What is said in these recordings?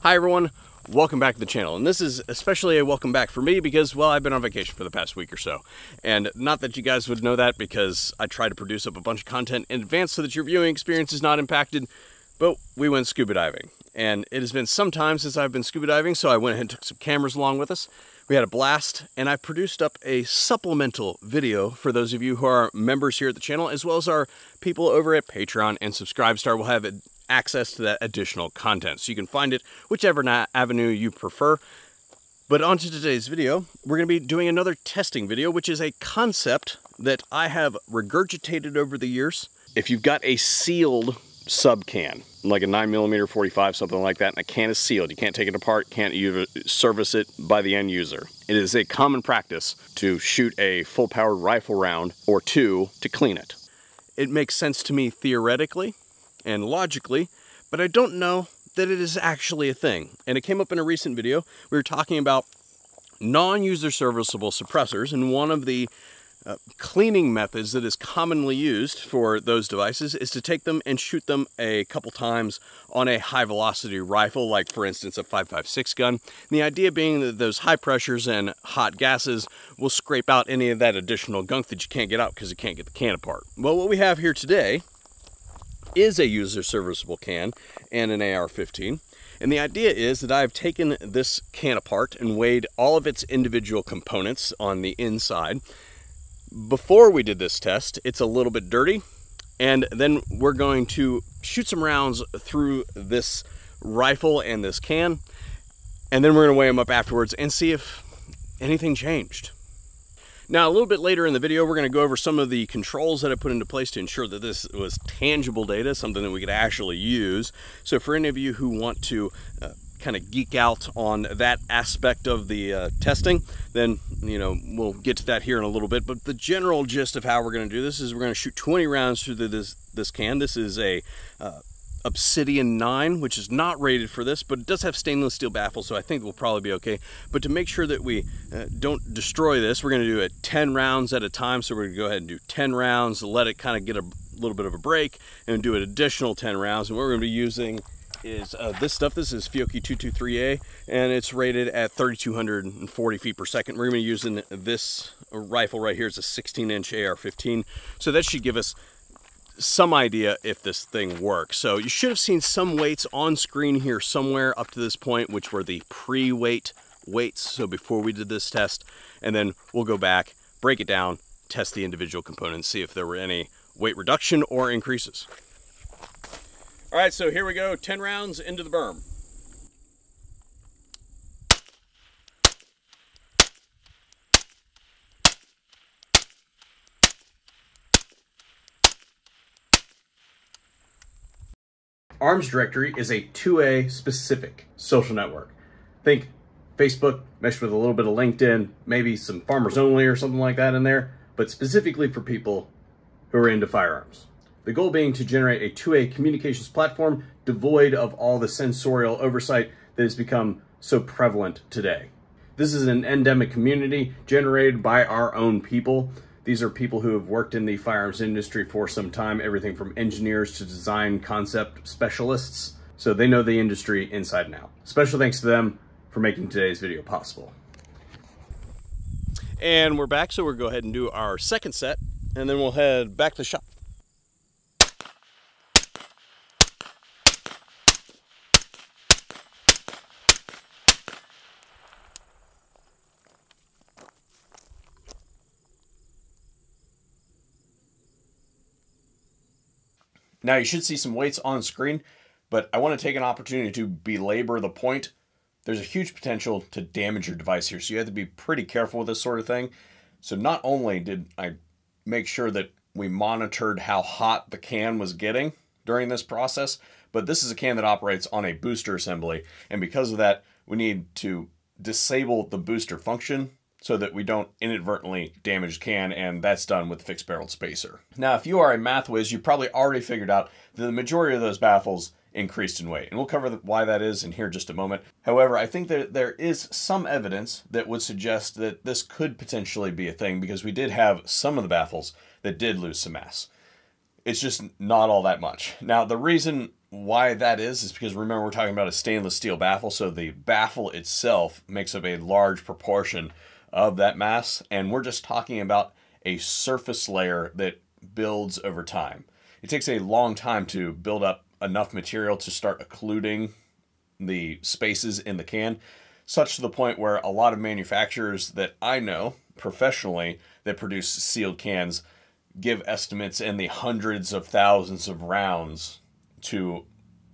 Hi everyone, welcome back to the channel. And this is especially a welcome back for me because, well, I've been on vacation for the past week or so. And not that you guys would know that because I try to produce up a bunch of content in advance so that your viewing experience is not impacted, but we went scuba diving. And it has been some time since I've been scuba diving, so I went ahead and took some cameras along with us. We had a blast, and I produced up a supplemental video for those of you who are members here at the channel, as well as our people over at Patreon and Subscribestar will have access to that additional content. So you can find it whichever avenue you prefer. But on to today's video, we're going to be doing another testing video, which is a concept that I have regurgitated over the years. If you've got a sealed sub can, like a 9mm 45, something like that, and a can is sealed, you can't take it apart, can't even service it by the end user. It is a common practice to shoot a full-powered rifle round or two to clean it. It makes sense to me theoretically and logically, but I don't know that it is actually a thing. And it came up in a recent video. We were talking about non-user serviceable suppressors, and one of the cleaning methods that is commonly used for those devices is to take them and shoot them a couple times on a high velocity rifle, like for instance a 5.56 gun. And the idea being that those high pressures and hot gases will scrape out any of that additional gunk that you can't get out because you can't get the can apart. Well, what we have here today is a user serviceable can and an AR-15. And the idea is that I've taken this can apart and weighed all of its individual components on the inside. Before we did this test, it's a little bit dirty, and then we're going to shoot some rounds through this rifle and this can, and then we're going to weigh them up afterwards and see if anything changed. Now, a little bit later in the video, we're going to go over some of the controls that I put into place to ensure that this was tangible data, something that we could actually use. So for any of you who want to kind of geek out on that aspect of the testing, then, you know, we'll get to that here in a little bit. But the general gist of how we're going to do this is we're going to shoot 20 rounds through this can. This is a Obsidian 9, which is not rated for this, but it does have stainless steel baffles, so I think we'll probably be okay. But to make sure that we don't destroy this, we're going to do it 10 rounds at a time. So we're going to go ahead and do 10 rounds, let it kind of get a little bit of a break, and do an additional 10 rounds. And what we're going to be using is this stuff. This is Fiocchi 223A, and it's rated at 3,240 feet per second. We're going to be using this rifle right here. It's a 16-inch AR-15, so that should give us some idea if this thing works. So you should have seen some weights on screen here somewhere up to this point, which were the pre-weight weights, so before we did this test, and then we'll go back, break it down, test the individual components, see if there were any weight reduction or increases. All right, so here we go, 10 rounds into the berm. Arms Directory is a 2A specific social network. Think Facebook meshed with a little bit of LinkedIn, maybe some farmers only or something like that in there, but specifically for people who are into firearms. The goal being to generate a 2A communications platform devoid of all the sensorial oversight that has become so prevalent today. This is an endemic community generated by our own people. These are people who have worked in the firearms industry for some time, everything from engineers to design concept specialists. So they know the industry inside and out. Special thanks to them for making today's video possible. And we're back, so we'll go ahead and do our second set, and then we'll head back to the shop. Now you should see some weights on screen, but I want to take an opportunity to belabor the point. There's a huge potential to damage your device here, so you have to be pretty careful with this sort of thing. So not only did I make sure that we monitored how hot the can was getting during this process, but this is a can that operates on a booster assembly, and because of that, we need to disable the booster function so that we don't inadvertently damage the can, and that's done with the fixed barreled spacer. Now, if you are a math whiz, you probably already figured out that the majority of those baffles increased in weight, and we'll cover why that is in here in just a moment. However, I think that there is some evidence that would suggest that this could potentially be a thing, because we did have some of the baffles that did lose some mass. It's just not all that much. Now, the reason why that is because remember we're talking about a stainless steel baffle, so the baffle itself makes up a large proportion of that mass, and we're just talking about a surface layer that builds over time. It takes a long time to build up enough material to start occluding the spaces in the can, such to the point where a lot of manufacturers that I know professionally that produce sealed cans give estimates in the hundreds of thousands of rounds to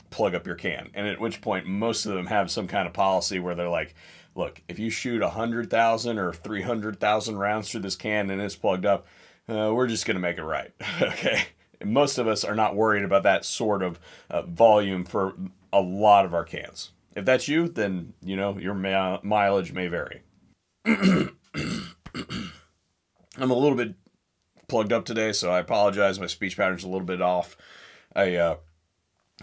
plug up your can. And at which point most of them have some kind of policy where they're like, look, if you shoot 100,000 or 300,000 rounds through this can and it's plugged up, we're just going to make it right. Okay. And most of us are not worried about that sort of volume for a lot of our cans. If that's you, then, you know, your mileage may vary. I'm a little bit plugged up today, so I apologize. My speech pattern's a little bit off.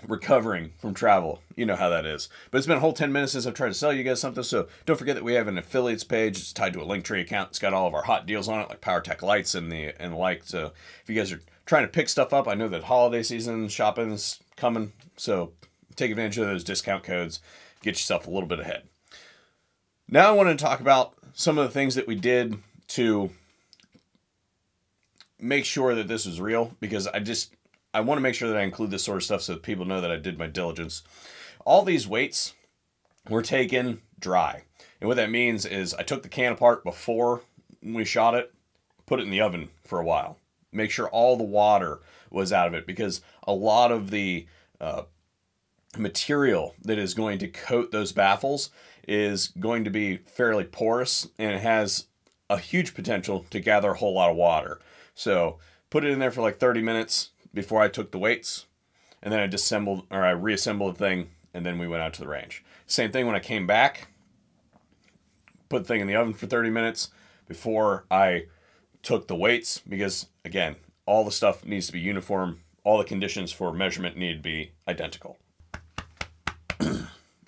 Recovering from travel. You know how that is. But it's been a whole 10 minutes since I've tried to sell you guys something, so don't forget that we have an affiliates page. It's tied to a Linktree account. It's got all of our hot deals on it, like PowerTech lights and the like. So if you guys are trying to pick stuff up, I know that holiday season shopping's coming, so take advantage of those discount codes. Get yourself a little bit ahead. Now I want to talk about some of the things that we did to make sure that this was real, because I want to make sure that I include this sort of stuff so that people know that I did my diligence. All these weights were taken dry. And what that means is I took the can apart before we shot it, put it in the oven for a while. Make sure all the water was out of it, because a lot of the material that is going to coat those baffles is going to be fairly porous, and it has a huge potential to gather a whole lot of water. So put it in there for like 30 minutes before I took the weights, and then I reassembled the thing, and then we went out to the range. Same thing when I came back, put the thing in the oven for 30 minutes before I took the weights, because again, all the stuff needs to be uniform. All the conditions for measurement need to be identical.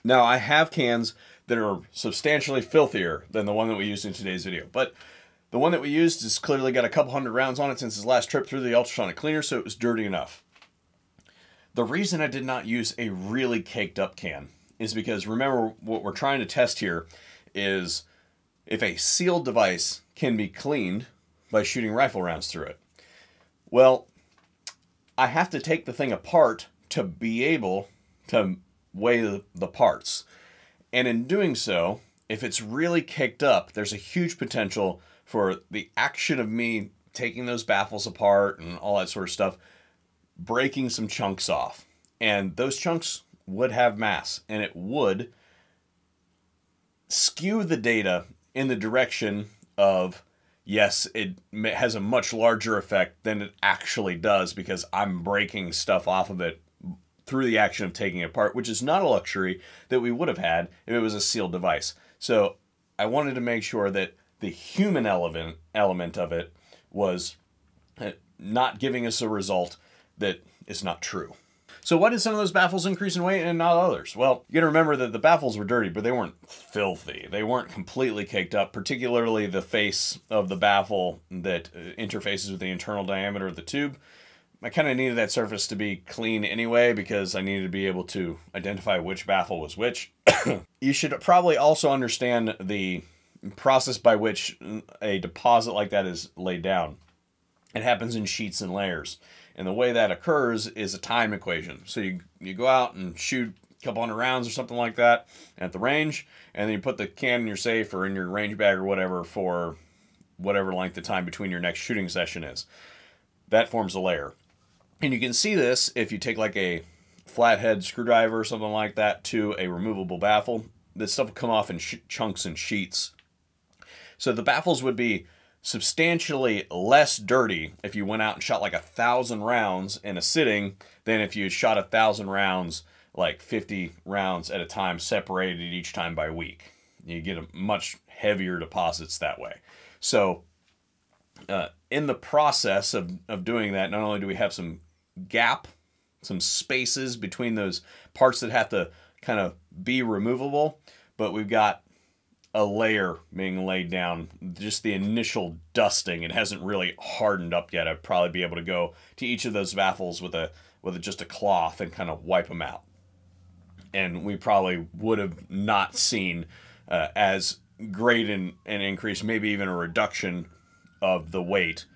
Now I have cans that are substantially filthier than the one that we used in today's video, but the one that we used has clearly got a couple hundred rounds on it since his last trip through the ultrasonic cleaner, so it was dirty enough. The reason I did not use a really caked up can is because, remember, what we're trying to test here is if a sealed device can be cleaned by shooting rifle rounds through it. Well, I have to take the thing apart to be able to weigh the parts. And in doing so, if it's really caked up, there's a huge potential for the action of me taking those baffles apart and all that sort of stuff, breaking some chunks off. And those chunks would have mass, and it would skew the data in the direction of, yes, it has a much larger effect than it actually does, because I'm breaking stuff off of it through the action of taking it apart, which is not a luxury that we would have had if it was a sealed device. So I wanted to make sure that the human element of it was not giving us a result that is not true. So why did some of those baffles increase in weight and not others? Well, you gotta remember that the baffles were dirty, but they weren't filthy. They weren't completely caked up, particularly the face of the baffle that interfaces with the internal diameter of the tube. I kind of needed that surface to be clean anyway, because I needed to be able to identify which baffle was which. You should probably also understand the process by which a deposit like that is laid down. It happens in sheets and layers. And the way that occurs is a time equation. So you go out and shoot a couple hundred rounds or something like that at the range, and then you put the can in your safe or in your range bag or whatever for whatever length of time between your next shooting session is. That forms a layer. And you can see this if you take like a flathead screwdriver or something like that to a removable baffle. This stuff will come off in chunks and sheets. So the baffles would be substantially less dirty if you went out and shot like 1,000 rounds in a sitting than if you had shot 1,000 rounds, like 50 rounds at a time, separated each time by week. You get a much heavier deposits that way. So in the process of doing that, not only do we have some gap, some spaces between those parts that have to kind of be removable, but we've got a layer being laid down, just the initial dusting. It hasn't really hardened up yet. I'd probably be able to go to each of those baffles with a with just a cloth and kind of wipe them out. And we probably would have not seen as great an increase, maybe even a reduction of the weight.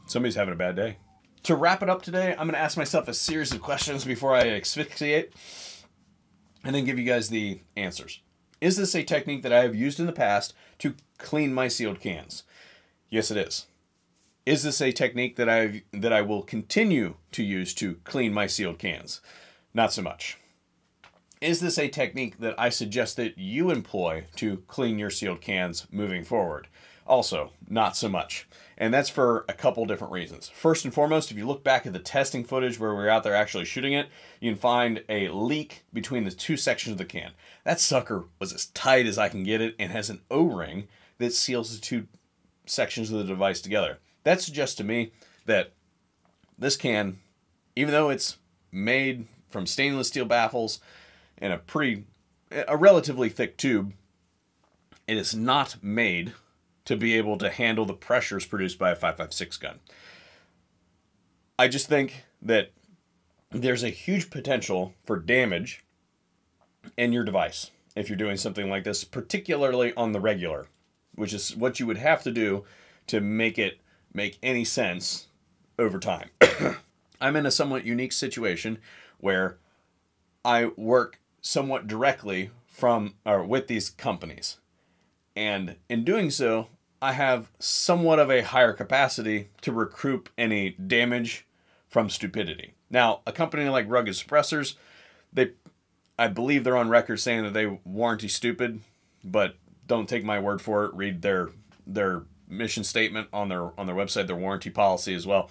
Somebody's having a bad day. To wrap it up today, I'm going to ask myself a series of questions before I asphyxiate, and then give you guys the answers. Is this a technique that I have used in the past to clean my sealed cans? Yes, it is. Is this a technique that I will continue to use to clean my sealed cans? Not so much. Is this a technique that I suggest that you employ to clean your sealed cans moving forward? Also, not so much. And that's for a couple different reasons. First and foremost, if you look back at the testing footage where we were out there actually shooting it, you can find a leak between the two sections of the can. That sucker was as tight as I can get it and has an O-ring that seals the two sections of the device together. That suggests to me that this can, even though it's made from stainless steel baffles and a relatively thick tube, it is not made to be able to handle the pressures produced by a 5.56 gun. I just think that there's a huge potential for damage in your device if you're doing something like this, particularly on the regular, which is what you would have to do to make it make any sense over time. I'm in a somewhat unique situation where I work somewhat directly with these companies. And in doing so, I have somewhat of a higher capacity to recoup any damage from stupidity. Now, a company like Rugged Suppressors, I believe they're on record saying that they warranty stupid, but don't take my word for it. Read their mission statement on their website, their warranty policy as well.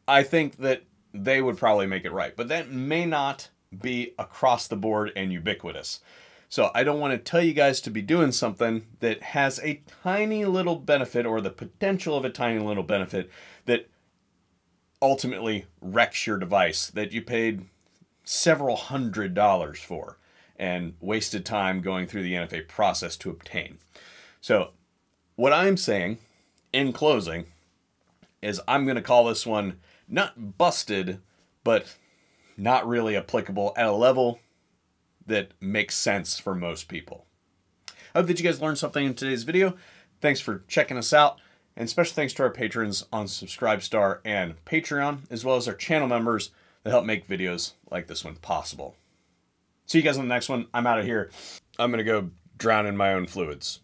I think that they would probably make it right, but that may not be across the board and ubiquitous. So I don't want to tell you guys to be doing something that has a tiny little benefit or the potential of a tiny little benefit that ultimately wrecks your device that you paid several $100s for and wasted time going through the NFA process to obtain. So what I'm saying in closing is I'm going to call this one not busted, but not really applicable at a level that makes sense for most people. I hope that you guys learned something in today's video. Thanks for checking us out. And special thanks to our patrons on Subscribestar and Patreon, as well as our channel members that help make videos like this one possible. See you guys on the next one. I'm out of here. I'm going to go drown in my own fluids.